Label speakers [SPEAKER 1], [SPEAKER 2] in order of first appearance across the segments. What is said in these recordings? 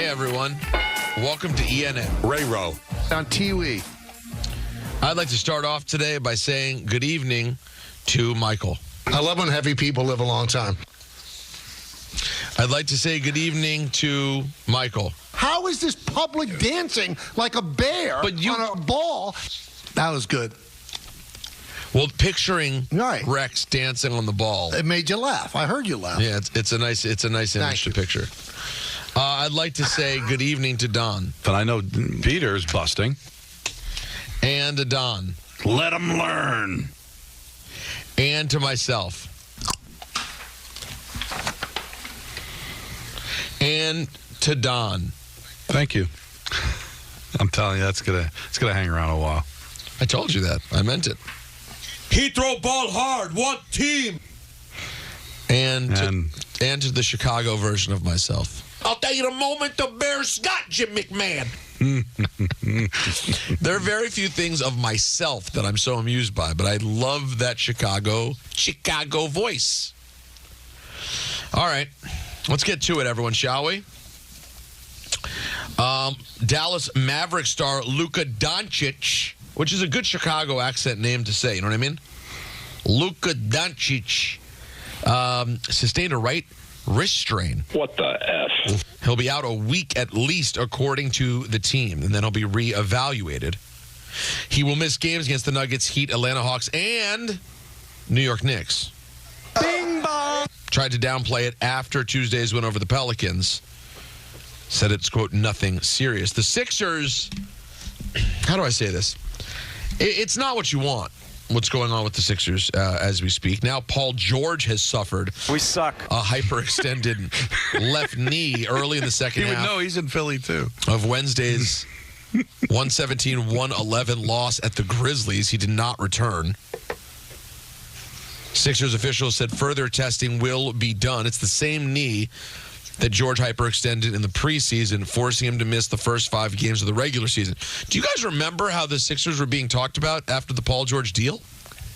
[SPEAKER 1] Hey, everyone. Welcome to ENN.
[SPEAKER 2] Ray-Ro.
[SPEAKER 3] On Tiwi.
[SPEAKER 1] I'd like to start off today by saying good evening to Michael.
[SPEAKER 3] I love when heavy people live a long time.
[SPEAKER 1] I'd like to say good evening to Michael.
[SPEAKER 3] How is this public dancing like a bear on a ball? That was good.
[SPEAKER 1] Well, picturing
[SPEAKER 3] Right.
[SPEAKER 1] Rex dancing on the ball.
[SPEAKER 3] It made you laugh. I heard you laugh.
[SPEAKER 1] Yeah, it's a nice image to picture. I'd like to say good evening to Don.
[SPEAKER 2] But I know Peter's busting.
[SPEAKER 1] And to Don.
[SPEAKER 2] Let him learn.
[SPEAKER 1] And to myself. And to Don.
[SPEAKER 2] Thank you. I'm telling you, it's gonna hang around a while.
[SPEAKER 1] I told you that. I meant it.
[SPEAKER 4] He throw ball hard. One team.
[SPEAKER 1] And to the Chicago version of myself.
[SPEAKER 4] I'll tell you the moment the Bears got Jim McMahon.
[SPEAKER 1] There are very few things of myself that I'm so amused by, but I love that Chicago voice. All right. Let's get to it, everyone, shall we? Dallas Maverick star Luka Doncic, which is a good Chicago accent name to say, you know what I mean? Luka Doncic sustained a right wrist strain.
[SPEAKER 5] What the F?
[SPEAKER 1] He'll be out a week at least, according to the team, and then he'll be reevaluated. He will miss games against the Nuggets, Heat, Atlanta Hawks, and New York Knicks.
[SPEAKER 3] Bing bong.
[SPEAKER 1] Tried to downplay it after Tuesday's win over the Pelicans. Said it's, quote, nothing serious. The Sixers, how do I say this? It's not what you want, what's going on with the Sixers as we speak. Now Paul George has suffered.
[SPEAKER 6] We suck.
[SPEAKER 1] A hyperextended left knee early in the second half.
[SPEAKER 2] Even though he's in Philly, too.
[SPEAKER 1] Of Wednesday's 117-111 loss at the Grizzlies. He did not return. Sixers officials said further testing will be done. It's the same knee that George hyperextended in the preseason, forcing him to miss the first 5 games of the regular season. Do you guys remember how the Sixers were being talked about after the Paul George deal?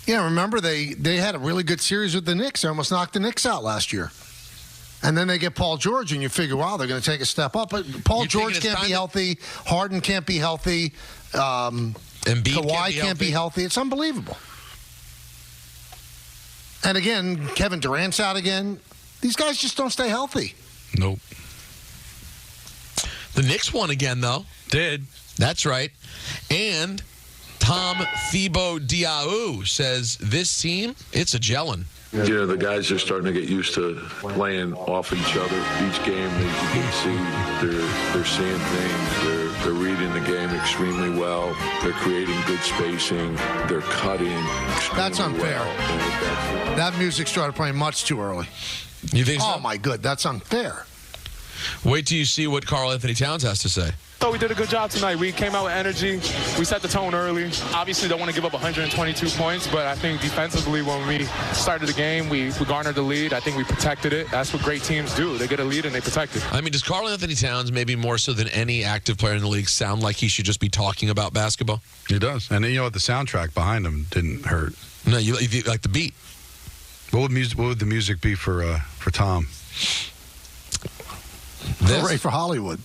[SPEAKER 3] Yeah, remember they had a really good series with the Knicks. They almost knocked the Knicks out last year. And then they get Paul George, and you figure, wow, they're going to take a step up. But Paul George can't be healthy. Harden can't be healthy.
[SPEAKER 1] Embiid
[SPEAKER 3] Kawhi can't be healthy. It's unbelievable. And again, Kevin Durant's out again. These guys just don't stay healthy.
[SPEAKER 2] Nope.
[SPEAKER 1] The Knicks won again, though.
[SPEAKER 2] Did.
[SPEAKER 1] That's right. And Tom Thibodeau says this team, it's a gelling.
[SPEAKER 7] You know, the guys are starting to get used to playing off each other. Each game, as you can see, they're seeing things. They're reading the game extremely well. They're creating good spacing. They're cutting extremely
[SPEAKER 3] That's unfair.
[SPEAKER 7] well.
[SPEAKER 3] That music started playing much too early.
[SPEAKER 1] You think so?
[SPEAKER 3] Oh, my good. That's unfair.
[SPEAKER 1] Wait till you see what Karl Anthony Towns has to say.
[SPEAKER 6] So we did a good job tonight. We came out with energy. We set the tone early. Obviously, don't want to give up 122 points, but I think defensively, when we started the game, we garnered the lead. I think we protected it. That's what great teams do. They get a lead and they protect it.
[SPEAKER 1] I mean, does Karl Anthony Towns, maybe more so than any active player in the league, sound like he should just be talking about basketball?
[SPEAKER 2] He does. And you know what? The soundtrack behind him didn't hurt.
[SPEAKER 1] No, you like the beat.
[SPEAKER 2] What would the music be for Tom?
[SPEAKER 1] This?
[SPEAKER 3] Hooray for Hollywood.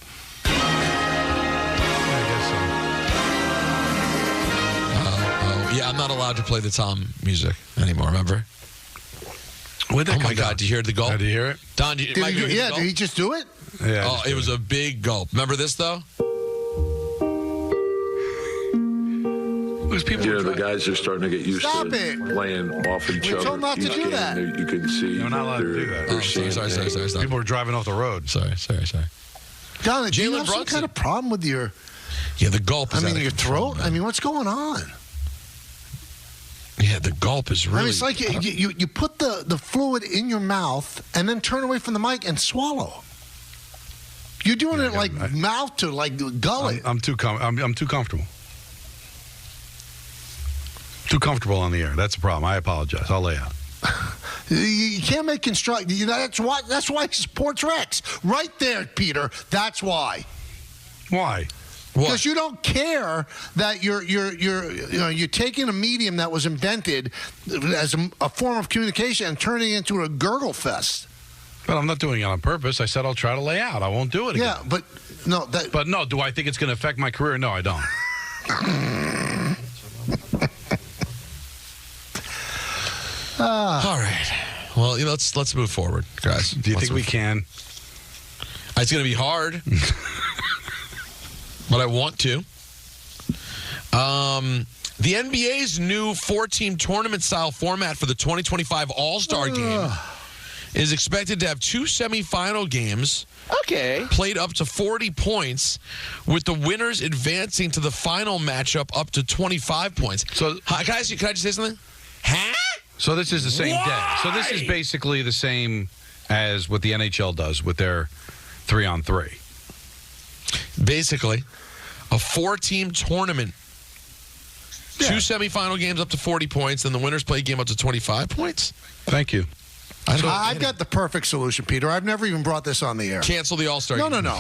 [SPEAKER 1] Yeah, I'm not allowed to play the Tom music anymore, remember?
[SPEAKER 2] Where'd that
[SPEAKER 1] Oh, my
[SPEAKER 2] come
[SPEAKER 1] God.
[SPEAKER 2] from?
[SPEAKER 1] Did you hear the gulp?
[SPEAKER 2] Did you hear it?
[SPEAKER 1] Don,
[SPEAKER 3] Did
[SPEAKER 1] Mike, you hear the gulp?
[SPEAKER 3] did he just do it?
[SPEAKER 2] Yeah.
[SPEAKER 1] Oh, it was a big gulp. Remember this, though?
[SPEAKER 2] People
[SPEAKER 7] You know, the guys are starting to get used
[SPEAKER 3] Stop
[SPEAKER 7] to
[SPEAKER 3] it.
[SPEAKER 7] playing off each
[SPEAKER 3] We
[SPEAKER 7] other.
[SPEAKER 3] told not to
[SPEAKER 7] Each
[SPEAKER 3] do
[SPEAKER 7] game,
[SPEAKER 3] that.
[SPEAKER 7] You can see
[SPEAKER 2] You're not allowed to do that.
[SPEAKER 1] Oh,
[SPEAKER 7] they're seeing
[SPEAKER 1] sorry.
[SPEAKER 7] things.
[SPEAKER 1] Stop.
[SPEAKER 2] People are driving off the road.
[SPEAKER 1] Sorry.
[SPEAKER 3] Don, do you
[SPEAKER 1] Jalen
[SPEAKER 3] have some
[SPEAKER 1] Brunson.
[SPEAKER 3] kind of problem with your,
[SPEAKER 1] Yeah, the gulp is out of
[SPEAKER 3] your
[SPEAKER 1] control,
[SPEAKER 3] throat?
[SPEAKER 1] man.
[SPEAKER 3] I mean, what's going on?
[SPEAKER 1] Yeah, the gulp is really...
[SPEAKER 3] I mean, it's like you put the fluid in your mouth and then turn away from the mic and swallow. You're doing it like mouth to like gullet.
[SPEAKER 2] I'm too comfortable. Too comfortable on the air. That's the problem. I apologize. I'll lay out.
[SPEAKER 3] You can't make construct. That's why he supports Rex. Right there, Peter. That's why.
[SPEAKER 2] Why?
[SPEAKER 3] Because you don't care that you're taking a medium that was invented as a form of communication and turning it into a gurgle fest.
[SPEAKER 2] But I'm not doing it on purpose. I said I'll try to lay out. I won't do it again.
[SPEAKER 3] Yeah, but No,
[SPEAKER 2] But no, do I think it's going to affect my career? No, I don't.
[SPEAKER 1] All right. Well, let's move forward, guys.
[SPEAKER 2] Do you think we can?
[SPEAKER 1] It's going to be hard, but I want to. The NBA's new 4-team tournament-style format for the 2025 All-Star Game is expected to have 2 semifinal games.
[SPEAKER 4] Okay.
[SPEAKER 1] Played up to 40 points, with the winners advancing to the final matchup up to 25 points. So, can I just say something? Huh?
[SPEAKER 2] So this is the same day. So this is basically the same as what the NHL does with their 3-on-3.
[SPEAKER 1] Basically, a 4-team tournament.
[SPEAKER 2] Yeah.
[SPEAKER 1] 2 semifinal games up to 40 points, and the winners play a game up to 25 points.
[SPEAKER 2] Thank you.
[SPEAKER 3] I've got the perfect solution, Peter. I've never even brought this on the air.
[SPEAKER 1] Cancel the All-Star game.
[SPEAKER 3] No.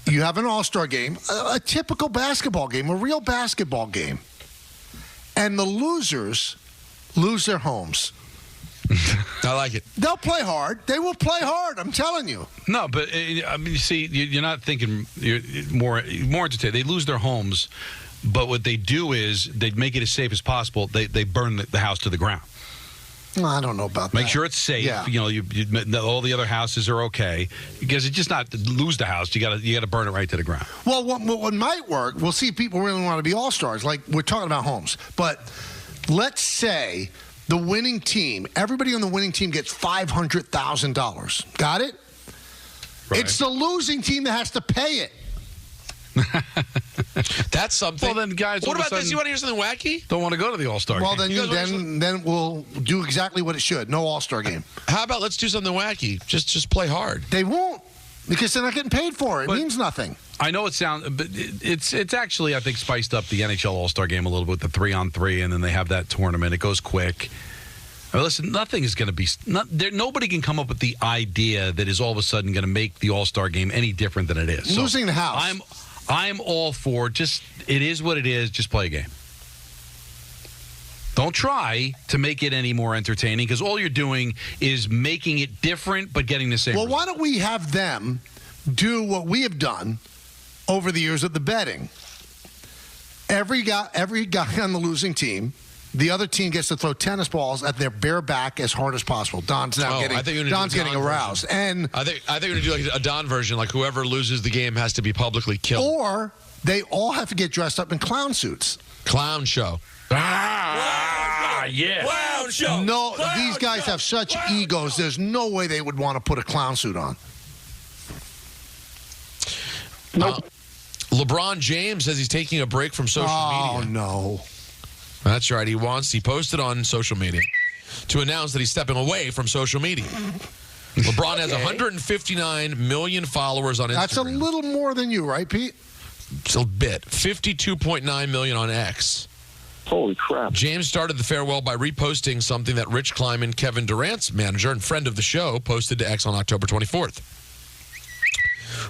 [SPEAKER 3] You have an All-Star game, a typical basketball game, a real basketball game. And the losers lose their homes.
[SPEAKER 1] I like it.
[SPEAKER 3] They'll play hard. They will play hard, I'm telling you.
[SPEAKER 2] No, but I mean, you see, you're not thinking you're more entertained. They lose their homes, but what they do is they make it as safe as possible. They burn the house to the ground.
[SPEAKER 3] Well, I don't know about that.
[SPEAKER 2] Make sure it's safe.
[SPEAKER 3] Yeah.
[SPEAKER 2] You know, all the other houses are okay, because it's just not to lose the house. You got to burn it right to the ground.
[SPEAKER 3] Well, what might work, we'll see if people really want to be all-stars. Like, we're talking about homes. But let's say the winning team, everybody on the winning team gets $500,000. Got it?
[SPEAKER 2] Right.
[SPEAKER 3] It's the losing team that has to pay it.
[SPEAKER 1] That's something.
[SPEAKER 2] Well, then, guys,
[SPEAKER 1] what
[SPEAKER 2] all of a
[SPEAKER 1] about this?
[SPEAKER 2] sudden
[SPEAKER 1] You want to hear something wacky?
[SPEAKER 2] Don't want to go to the All-Star
[SPEAKER 3] Well,
[SPEAKER 2] game.
[SPEAKER 3] then we'll do exactly what it should. No all-star game.
[SPEAKER 1] How about let's do something wacky? Just play hard.
[SPEAKER 3] They won't, because they're not getting paid for it. It means nothing.
[SPEAKER 2] I know it sounds, but it's actually, I think, spiced up the NHL All-Star game a little bit, the 3-on-3, and then they have that tournament. It goes quick. I mean, listen, nothing is going to be. Nobody can come up with the idea that is all of a sudden going to make the All-Star game any different than it is.
[SPEAKER 3] Losing the house.
[SPEAKER 2] I'm all for it is what it is. Just play a game. Don't try to make it any more entertaining, because all you're doing is making it different but getting the same.
[SPEAKER 3] Well,
[SPEAKER 2] result.
[SPEAKER 3] why don't we have them do what we have done over the years of the betting? Every guy on the losing team, the other team gets to throw tennis balls at their bare back as hard as possible. Don's getting aroused. And
[SPEAKER 1] I think you're going to do like a Don version, like whoever loses the game has to be publicly killed.
[SPEAKER 3] Or they all have to get dressed up in clown suits.
[SPEAKER 1] Clown show.
[SPEAKER 2] Yeah.
[SPEAKER 4] Clown show.
[SPEAKER 3] No,
[SPEAKER 4] Clown
[SPEAKER 3] these guys
[SPEAKER 4] show.
[SPEAKER 3] have such egos. There's no way they would want to put a clown suit on.
[SPEAKER 1] LeBron James says he's taking a break from social media.
[SPEAKER 3] Oh, no.
[SPEAKER 1] That's right. He posted on social media to announce that he's stepping away from social media. LeBron has 159 million followers on Instagram.
[SPEAKER 3] That's a little more than you, right, Pete?
[SPEAKER 1] It's a bit. 52.9 million on X.
[SPEAKER 7] Holy crap.
[SPEAKER 1] James started the farewell by reposting something that Rich Kleiman, Kevin Durant's manager and friend of the show, posted to X on October 24th.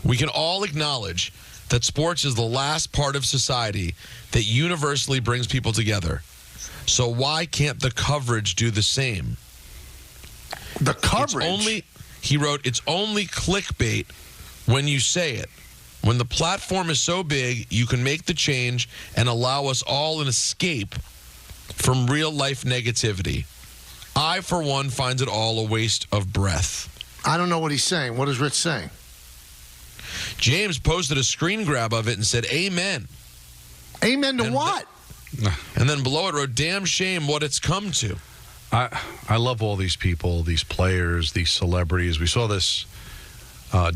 [SPEAKER 1] We can all acknowledge that sports is the last part of society that universally brings people together. So why can't the coverage do the same?
[SPEAKER 3] The coverage?
[SPEAKER 1] He wrote, it's only clickbait when you say it. When the platform is so big, you can make the change and allow us all an escape from real-life negativity. I, for one, find it all a waste of breath.
[SPEAKER 3] I don't know what he's saying. What is Rich saying?
[SPEAKER 1] James posted a screen grab of it and said, amen.
[SPEAKER 3] Amen to what?
[SPEAKER 1] And then below it wrote, damn shame what it's come to.
[SPEAKER 2] I love all these people, these players, these celebrities. We saw this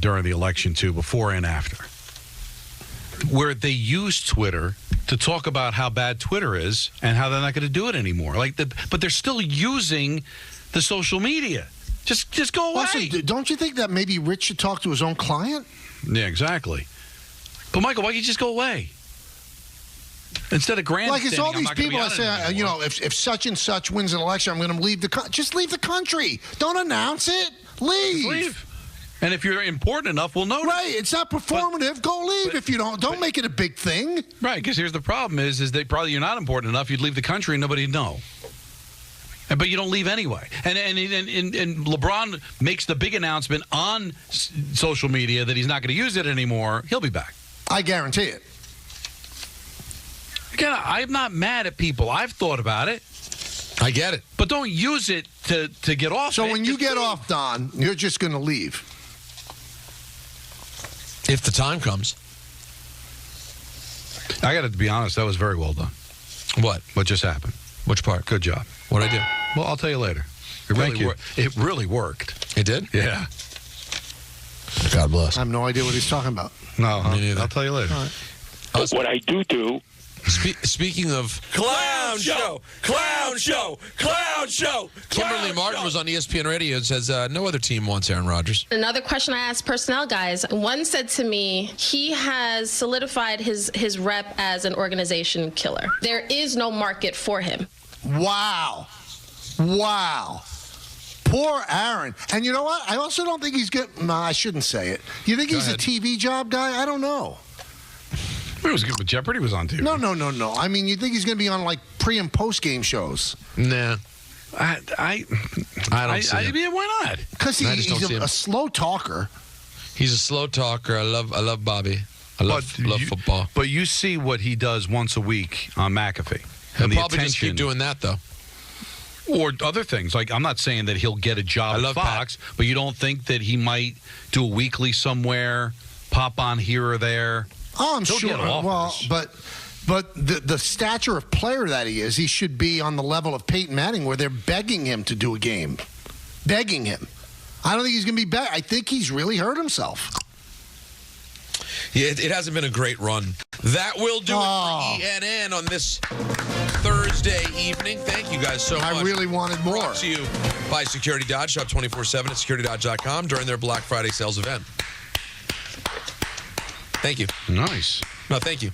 [SPEAKER 2] during the election, too, before and after, where they use Twitter to talk about how bad Twitter is and how they're not going to do it anymore. But they're still using the social media. Just go away.
[SPEAKER 3] Also, don't you think that maybe Rich should talk to his own client?
[SPEAKER 2] Yeah, exactly. But, Michael, why can't you just go away? Instead of grandstanding,
[SPEAKER 3] like it's all these people that say,
[SPEAKER 2] anymore.
[SPEAKER 3] if such and such wins an election, I'm going to leave the country. Just leave the country. Don't announce it. Leave.
[SPEAKER 2] Just leave. And if you're important enough, we'll notice.
[SPEAKER 3] Right. It's not performative. Go leave if you don't. Don't make it a big thing.
[SPEAKER 2] Right, because here's the problem is that probably you're not important enough. You'd leave the country and nobody'd know. But you don't leave anyway. And LeBron makes the big announcement on social media that he's not going to use it anymore. He'll be back.
[SPEAKER 3] I guarantee it.
[SPEAKER 2] Again, I'm not mad at people. I've thought about it.
[SPEAKER 1] I get it.
[SPEAKER 2] But don't use it to get off.
[SPEAKER 3] So when you get off, Don, you're just going to leave.
[SPEAKER 1] If the time comes.
[SPEAKER 2] I got to be honest, that was very well done.
[SPEAKER 1] What?
[SPEAKER 2] What just happened?
[SPEAKER 1] Which part?
[SPEAKER 2] Good job.
[SPEAKER 1] What'd I do?
[SPEAKER 2] Well, I'll tell you later. It really worked.
[SPEAKER 1] It did?
[SPEAKER 2] Yeah.
[SPEAKER 1] God bless.
[SPEAKER 3] I have no idea what he's talking about.
[SPEAKER 2] No,
[SPEAKER 1] Me neither.
[SPEAKER 2] I'll tell you later.
[SPEAKER 5] But what I do.
[SPEAKER 1] Speaking of
[SPEAKER 4] Clown show! Clown show! Clown show!
[SPEAKER 1] Kimberly Martin was on ESPN Radio and says no other team wants Aaron Rodgers.
[SPEAKER 8] Another question I asked personnel guys. One said to me, he has solidified his rep as an organization killer. There is no market for him.
[SPEAKER 3] Wow. Poor Aaron. And you know what? I also don't think he's good. No, I shouldn't say it. You think he's a TV job guy? I don't know.
[SPEAKER 2] It was good, but Jeopardy was on TV.
[SPEAKER 3] No. I mean, you think he's going to be on like pre and post game shows?
[SPEAKER 1] Nah.
[SPEAKER 2] I
[SPEAKER 1] don't see him.
[SPEAKER 2] Yeah, why not?
[SPEAKER 3] Because
[SPEAKER 1] I just don't see him.
[SPEAKER 3] a slow talker.
[SPEAKER 1] He's a slow talker. I love Bobby. I love football.
[SPEAKER 2] But you see what he does once a week on McAfee.
[SPEAKER 1] He'll
[SPEAKER 2] And the
[SPEAKER 1] probably just keep
[SPEAKER 2] attention-
[SPEAKER 1] doing that, though.
[SPEAKER 2] Or other things. Like, I'm not saying that he'll get a job
[SPEAKER 1] I
[SPEAKER 2] at
[SPEAKER 1] love
[SPEAKER 2] Fox, but you don't think that he might do a weekly somewhere, pop on here or there?
[SPEAKER 3] Oh, I'm
[SPEAKER 2] He'll
[SPEAKER 3] sure.
[SPEAKER 2] get offers.
[SPEAKER 3] Well, but the stature of player that he is, he should be on the level of Peyton Manning, where they're begging him to do a game. Begging him. I don't think he's going to be back. I think he's really hurt himself.
[SPEAKER 1] Yeah, it hasn't been a great run. That will do it for ENN on this Thursday evening. Thank you guys so much.
[SPEAKER 3] I really wanted more.
[SPEAKER 1] Brought to you by Security Dodge. Shop 24/7 at securitydodge.com during their Black Friday sales event. Thank you.
[SPEAKER 2] Nice.
[SPEAKER 1] No, thank you.